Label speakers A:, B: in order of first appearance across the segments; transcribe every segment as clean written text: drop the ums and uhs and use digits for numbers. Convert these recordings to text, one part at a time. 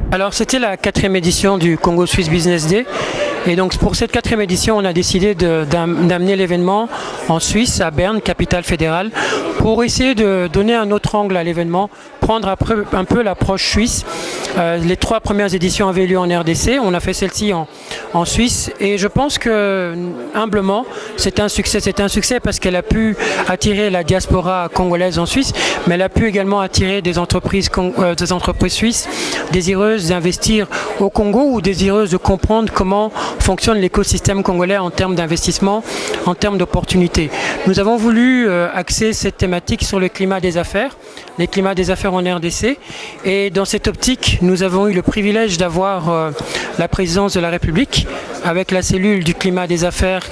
A: Alors c'était la quatrième édition du Congo Swiss Business Day. Et donc pour cette quatrième édition, on a décidé d'amener l'événement en Suisse, à Berne, capitale fédérale, pour essayer de donner un autre angle à l'événement, prendre un peu l'approche suisse. Les 3 premières éditions avaient lieu en RDC, on a fait celle-ci en Suisse et je pense que humblement c'est un succès. C'est un succès parce qu'elle a pu attirer la diaspora congolaise en Suisse, mais elle a pu également attirer des entreprises suisses désireuses d'investir au Congo ou désireuses de comprendre comment fonctionne l'écosystème congolais en termes d'investissement, en termes d'opportunités. Nous avons voulu axer cette thématique sur le climat des affaires, les climats des affaires en RDC. Et dans cette optique, nous avons eu le privilège d'avoir la présidence de la République avec la cellule du climat des affaires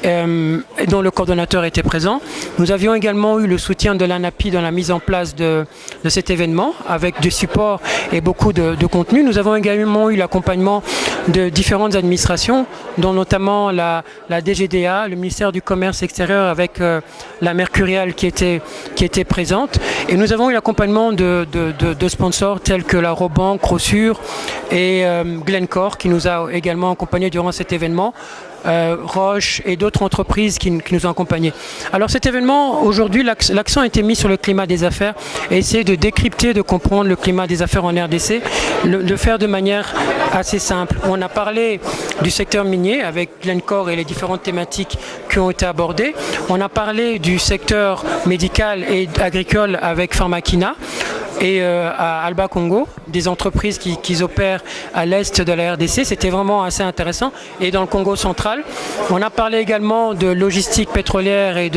A: dont le coordonnateur était présent. Nous avions également eu le soutien de l'ANAPI dans la mise en place de cet événement avec du support et beaucoup de contenu. Nous avons également eu l'accompagnement de différentes administrations, dont notamment la DGDA, le ministère du Commerce extérieur avec la Mercurial qui était présente. Et nous avons eu l'accompagnement de sponsors tels que la Robank, Crossure et Glencore qui nous a également accompagnés durant cet événement. Roche et d'autres entreprises qui nous ont accompagnés. Alors cet événement, aujourd'hui, l'accent a été mis sur le climat des affaires et essayer de décrypter, de comprendre le climat des affaires en RDC, le faire de manière assez simple. On a parlé du secteur minier avec Glencore et les différentes thématiques qui ont été abordées. On a parlé du secteur médical et agricole avec Pharmakina. Et à Alba Congo, des entreprises qui opèrent à l'est de la RDC. C'était vraiment assez intéressant. Et dans le Congo central, on a parlé également de logistique pétrolière et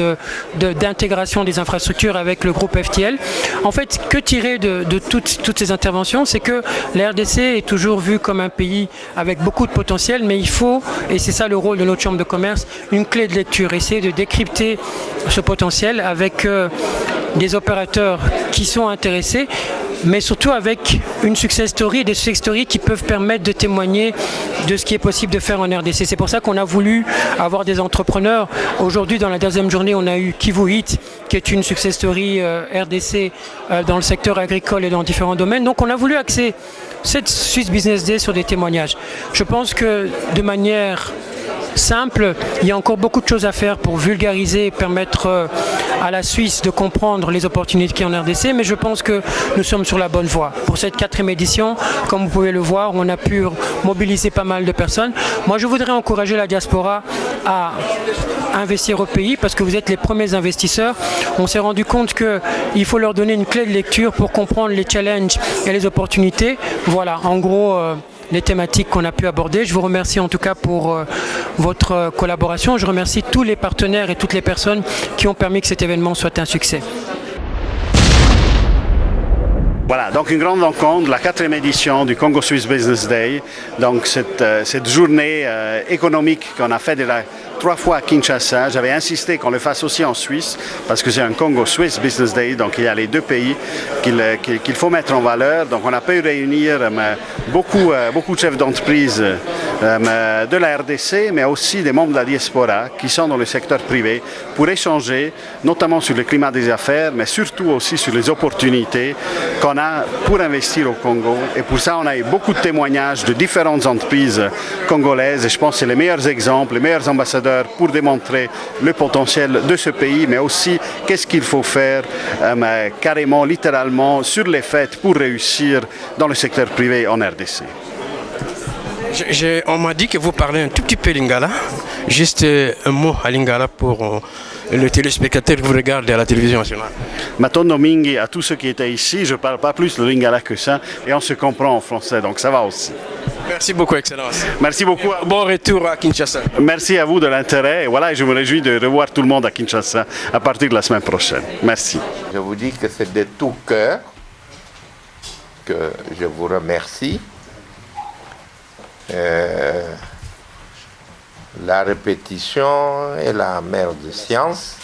A: d'intégration des infrastructures avec le groupe FTL. En fait, que tirer de toutes ces interventions, c'est que la RDC est toujours vue comme un pays avec beaucoup de potentiel, mais il faut, et c'est ça le rôle de notre chambre de commerce, une clé de lecture, essayer de décrypter ce potentiel avec des opérateurs qui sont intéressés, mais surtout avec une success story, des success stories qui peuvent permettre de témoigner de ce qui est possible de faire en RDC. C'est pour ça qu'on a voulu avoir des entrepreneurs. Aujourd'hui, dans la deuxième journée, on a eu Kivu Hit, qui est une success story RDC dans le secteur agricole et dans différents domaines. Donc on a voulu axer cette Swiss Business Day sur des témoignages. Je pense que de manière simple, il y a encore beaucoup de choses à faire pour vulgariser et permettre à la Suisse de comprendre les opportunités qu'il y a en RDC, mais je pense que nous sommes sur la bonne voie. Pour cette 4e édition, comme vous pouvez le voir, on a pu mobiliser pas mal de personnes. Moi, je voudrais encourager la diaspora à investir au pays parce que vous êtes les premiers investisseurs. On s'est rendu compte qu'il faut leur donner une clé de lecture pour comprendre les challenges et les opportunités. Voilà, en gros, les thématiques qu'on a pu aborder. Je vous remercie en tout cas pour votre collaboration. Je remercie tous les partenaires et toutes les personnes qui ont permis que cet événement soit un succès.
B: Voilà, donc une grande rencontre, la 4e édition du Congo Swiss Business Day. Donc cette journée économique qu'on a fait 3 fois à Kinshasa. J'avais insisté qu'on le fasse aussi en Suisse parce que c'est un Congo Swiss Business Day, donc il y a les 2 pays qu'il faut mettre en valeur. Donc on a pu réunir beaucoup de chefs d'entreprise de la RDC, mais aussi des membres de la diaspora qui sont dans le secteur privé pour échanger notamment sur le climat des affaires, mais surtout aussi sur les opportunités qu'on a pour investir au Congo. Et pour ça, on a eu beaucoup de témoignages de différentes entreprises congolaises et je pense que c'est les meilleurs exemples, les meilleurs ambassadeurs pour démontrer le potentiel de ce pays, mais aussi qu'est-ce qu'il faut faire carrément, littéralement, sur les faits pour réussir dans le secteur privé en RDC.
C: On m'a dit que vous parlez un tout petit peu lingala. Juste un mot à lingala pour le téléspectateur qui vous regarde à la télévision nationale.
B: Matondo mingi à tous ceux qui étaient ici, je ne parle pas plus le lingala que ça et on se comprend en français, donc ça va aussi.
C: Merci beaucoup, Excellence.
B: Merci beaucoup.
C: Bon retour à Kinshasa.
B: Merci à vous de l'intérêt. Et voilà, je me réjouis de revoir tout le monde à Kinshasa à partir de la semaine prochaine. Merci.
D: Je vous dis que c'est de tout cœur que je vous remercie. La répétition est la mère de science.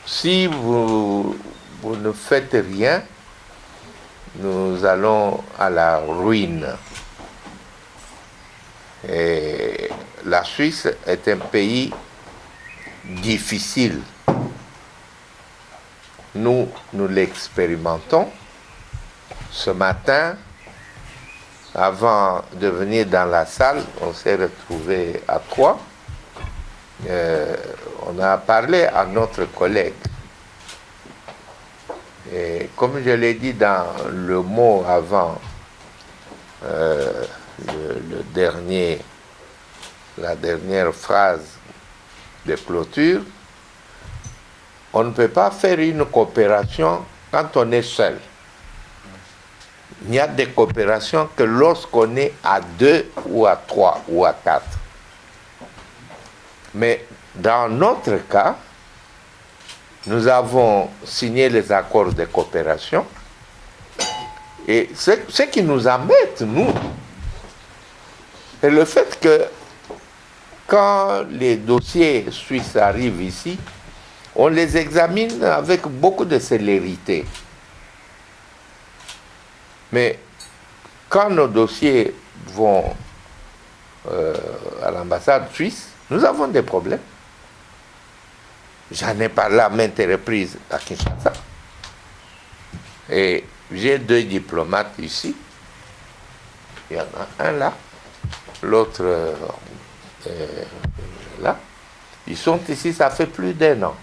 D: Si vous ne faites rien, nous allons à la ruine. Et la Suisse est un pays difficile. Nous l'expérimentons. Ce matin, avant de venir dans la salle, on s'est retrouvés à 3. On a parlé à notre collègue. Et comme je l'ai dit dans le mot avant, la dernière phrase de clôture, on ne peut pas faire une coopération quand on est seul. Il n'y a des coopérations que lorsqu'on est à 2 ou à 3 ou à 4. Mais dans notre cas, nous avons signé les accords de coopération et ce qui nous embête, nous, c'est le fait que quand les dossiers suisses arrivent ici, on les examine avec beaucoup de célérité. Mais quand nos dossiers vont à l'ambassade suisse, nous avons des problèmes. J'en ai parlé à maintes reprises à Kinshasa. Et j'ai 2 diplomates ici. Il y en a un là, l'autre là. Ils sont ici, ça fait plus d'1 an.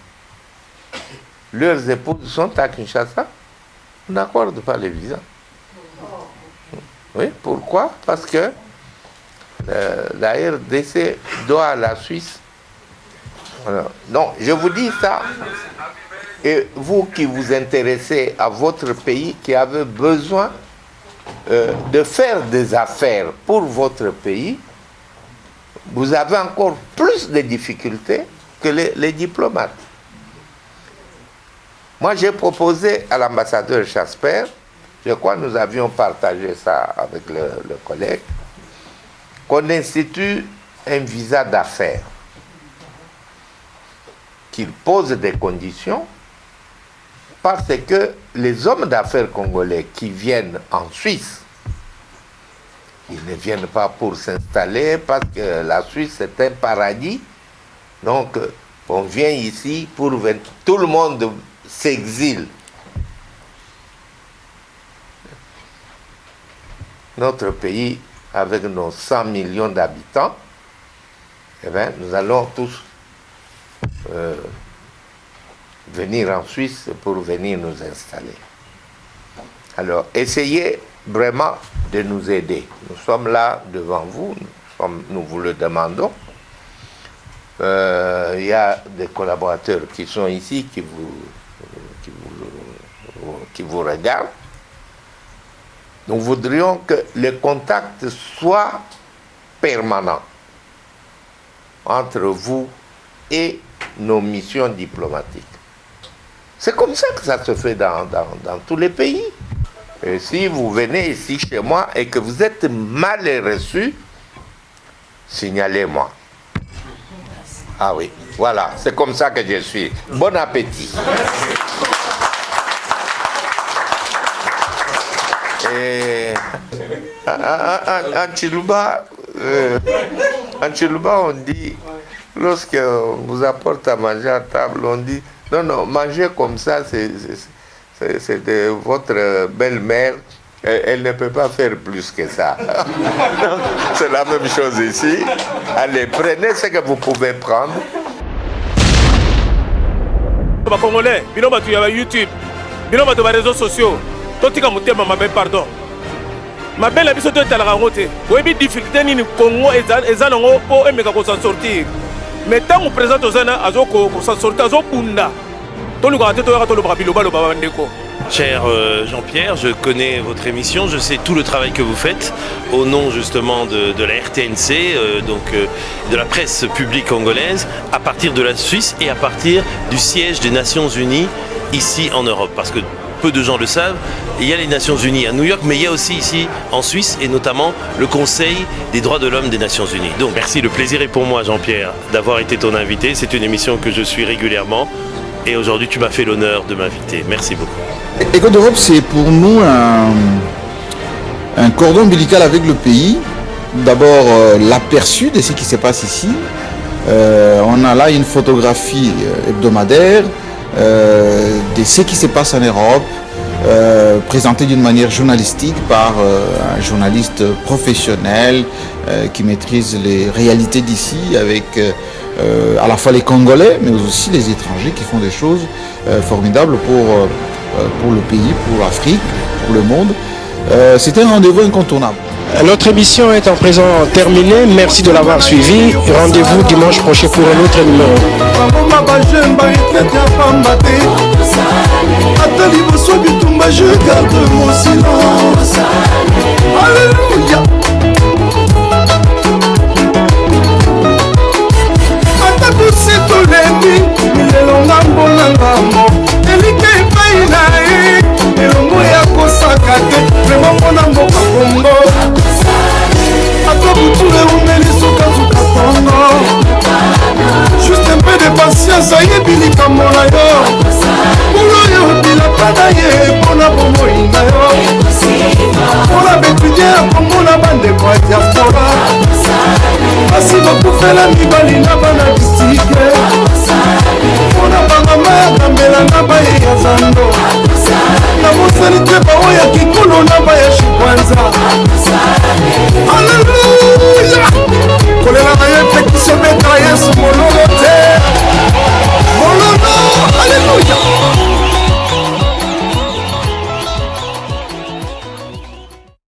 D: Leurs épouses sont à Kinshasa. On n'accorde pas les visas. Oui, pourquoi? Parce que la RDC doit à la Suisse. Alors, non, je vous dis ça. Et vous qui vous intéressez à votre pays, qui avez besoin de faire des affaires pour votre pays, vous avez encore plus de difficultés que les diplomates. Moi, j'ai proposé à l'ambassadeur Jasper, je crois que nous avions partagé ça avec le collègue, qu'on institue un visa d'affaires, qu'il pose des conditions, parce que les hommes d'affaires congolais qui viennent en Suisse, ils ne viennent pas pour s'installer, parce que la Suisse est un paradis. Donc, on vient ici pour venir. Tout le monde s'exile. Notre pays, avec nos 100 millions d'habitants, eh bien, nous allons tous venir en Suisse pour venir nous installer. Alors, essayez vraiment de nous aider. Nous sommes là devant vous, nous vous le demandons. Il y a des collaborateurs qui sont ici, qui vous regardent. Nous voudrions que le contact soit permanent entre vous et nos missions diplomatiques. C'est comme ça que ça se fait dans tous les pays. Et si vous venez ici chez moi et que vous êtes mal reçu, signalez-moi. Ah oui, voilà, c'est comme ça que je suis. Bon appétit. Et en Chiluba, on dit, lorsqu'on vous apporte à manger à table, on dit, non, manger comme ça, c'est de votre belle-mère, elle ne peut pas faire plus que ça. C'est la même chose ici. Allez, prenez ce que vous pouvez prendre.
E: Les Congolais, ils ont YouTube, ils ont les réseaux sociaux. Totika mutema mabe pardon. Mabe la biso to talaka ngote. Webi difficulté ni Congo ezanongo po emeka ko s'en sortir. Mais tant que président ozana azoko ko s'en sortir azopunda. Toluka te to ya to lo biloba lo baba ndeko.
F: Cher Jean-Pierre, je connais votre émission, je sais tout le travail que vous faites au nom justement de la RTNC, de la presse publique congolaise, à partir de la Suisse et à partir du siège des Nations Unies ici en Europe. Parce que peu de gens le savent, il y a les Nations Unies à New York, mais il y a aussi ici en Suisse et notamment le Conseil des droits de l'homme des Nations Unies. Donc merci, le plaisir est pour moi Jean-Pierre d'avoir été ton invité. C'est une émission que je suis régulièrement et aujourd'hui tu m'as fait l'honneur de m'inviter. Merci beaucoup.
G: Écho d'Europe, c'est pour nous un cordon ombilical avec le pays. D'abord l'aperçu de ce qui se passe ici. On a là une photographie hebdomadaire de ce qui se passe en Europe, présenté d'une manière journalistique par un journaliste professionnel qui maîtrise les réalités d'ici avec à la fois les Congolais mais aussi les étrangers qui font des choses formidables pour le pays, pour l'Afrique, pour le monde. C'était un rendez-vous incontournable.
C: Notre émission est en présent terminée. Merci de l'avoir suivi. Rendez-vous dimanche prochain pour un autre numéro.
H: Alléluia. Juste un peu de patience, ayebili mona yo. Polo yo bilapana ye, pona bomo ina yo. Pona bétudier, pomona bande kwa diaspora. Asi bakufela mibali na bana bisike. Pona bangama ya kambela na baye ya zando. Na mosali te baoya kiki.